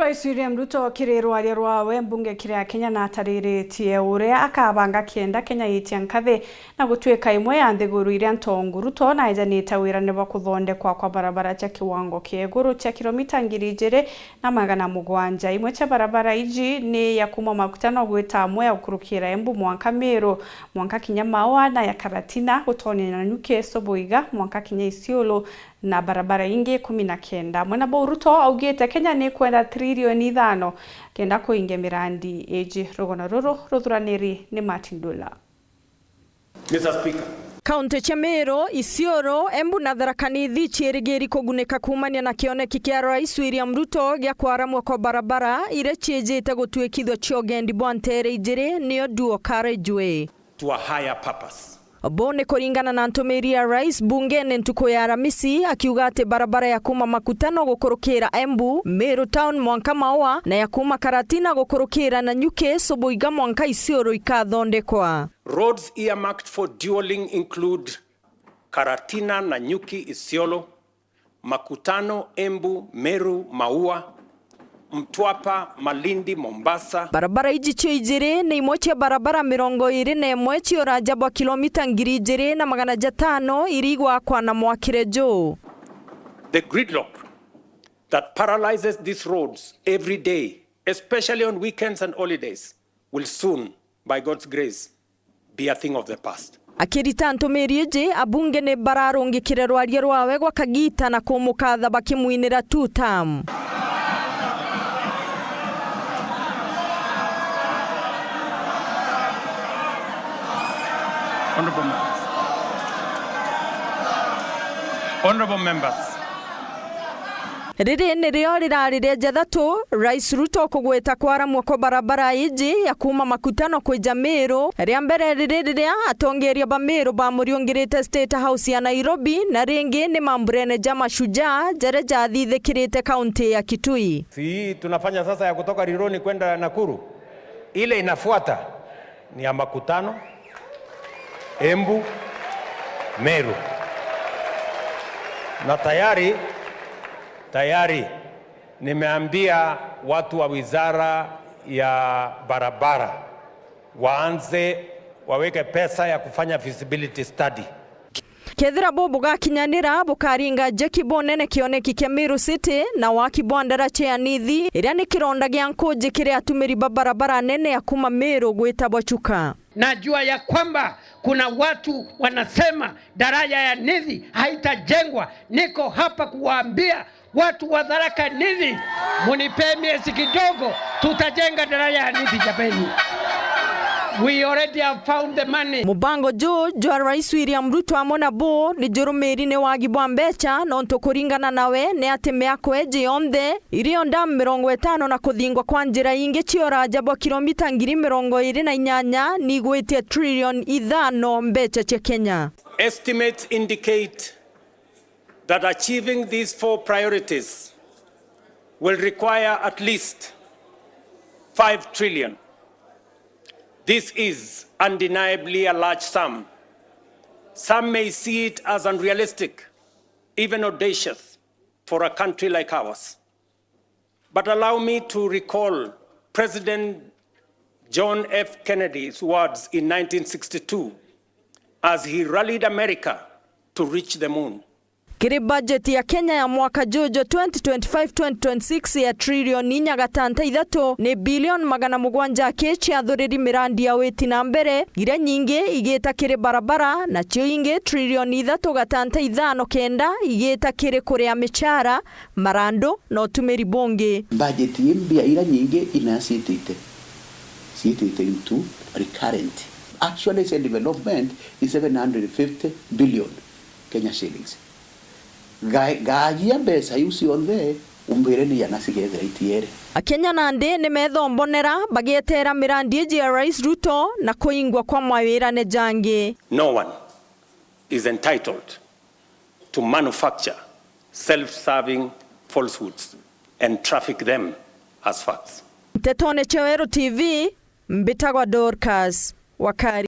President Ruto kirerwaria rwawe mbunge kiria Kenya na tariritie uria akabanga kienda Kenya yitia nkathi na gutwika imwe ya nthiguru iria ntongu. Ruto na ejanite wirane wa kuthondekwa kwa barabara cia kiwango kia iguru cia kilomita 2,700. Imwe cia barabara iji ni ya Makutano-Mwea-Embu-Meru-Maua ukurukira Embu mwanka Meru mwanka kinya Maua na ya Karatina-Nanyuki-Subuiga mwanka kinya Isiolo na barabara ingi 19. Mwena bo Ruto augite Kenya ni kwenda trilioni 5 kenda kuingia mirandi eji rugona ruru ruthuraniri ni Matindula. Mr. Speaker, Kaunti cia Meru, Isiolo, Embu na Tharaka-Nithi ciirigiri kuguneka kumania na kioneki kia Rais William Ruto gia kwaramwa kwa barabara ire ciejete gutwikithio ciogendi bwa ntere ijiri niyo dual carriageway to a higher purpose. Bone kuringana na ntumiri ya Rais bungeni ntuko ya Aramisi akiuga ati barabara ya Makutano gukurukira Embu, Meru Town mwanka Maua na ya Karatina gukurukira Nanyuki-Subuiga mwanka Isiolo ikathondekwa. Roads earmarked for dualing include Karatina-Nanyuki-Isiolo, Makutano-Embu-Meru-Maua, Mtwapa, Malindi, Mombasa. Barabara iji cio ijiri ni imwe cia barabara 21 cio rajabwa kilomita 2,500 irigwa kwa na mwakirejo. The gridlock that paralyzes these roads every day, especially on weekends and holidays, will soon, by God's grace, be a thing of the past. Akirita ntumiri iji abunge ni bararungikire rwaria rwawe gwa kagita na kumukatha bakimwinira 2 term. Honorable members. Riri nirio rirarire jathatu Rais Ruto kugweta kwaramwa kwa barabara iji ya Makutano kwija Meru ria mbere riria atongeria ba Meru ba muriongirite State House ya Nairobi na ringi ni mamburene jama shujaa jare jathithikirite kaunti ya Kitui. Si tunafanya sasa ya kutoka Rironi kwenda Nakuru, ile inafuata ni ya Makutano, Embu, Meru. Na tayari nimeambia watu wa wizara ya barabara waweke pesa ya kufanya feasibility study. Kethira bobo gakinyanira bukaringa jeki bonene kioneki kia Meru City na waki bwandara cia Nithi iria ni kironda gia nkuji kiria atumiri barabara nene ya kuma Meru gwitabwa Chuka. Najua ya kwamba kuna watu wanasema daraja ya Nithi haitajengwa. Niko hapa kuwaambia watu wa Tharaka-Nithi, munipe miezi kidogo, tutajenga daraja ya Nithi japeni. We already have found the money. Mubango jo Rais William Ruto amona bo ni jorumeri ne wagibwa mbecha nonto kuringana nawe ne ati miako eje yonde irio nda 50 na kuthingwa kwa njira ingi ciora jabwa kilomita 228 ni gwetia trillion 5 mbecha cia Kenya. Estimates indicate that achieving these 4 priorities will require at least 5 trillion. This is undeniably a large sum. Some may see it as unrealistic, even audacious, for a country like ours. But allow me to recall President John F. Kennedy's words in 1962 as he rallied America to reach the moon. Kiri budget ya Kenya ya mwaka jojo 2025-2026 ya trilioni 4.3 ni bilioni 700 kechi athuriri mirandi ya weti na mbere ire nyingi igeta kiri barabara na cio ingi trilioni 3.5 kenda igeta kiri kuria michara marando na utumiri bonge. Budget yimbia ira nyingi inasitite into recurrent. Actually, its development is 750 billion Kenya shillings. Gajia besa yusi onde umbere ni yanasigetha itiere. Akenya nande ni methombonera bagetera mirandi ya Rais Ruto na kuingwa kwa mawira ne jange. No one is entitled to manufacture self-serving falsehoods and traffic them as facts. Tetone Chewero TV, Mbitagwa Dorcas, Wakari.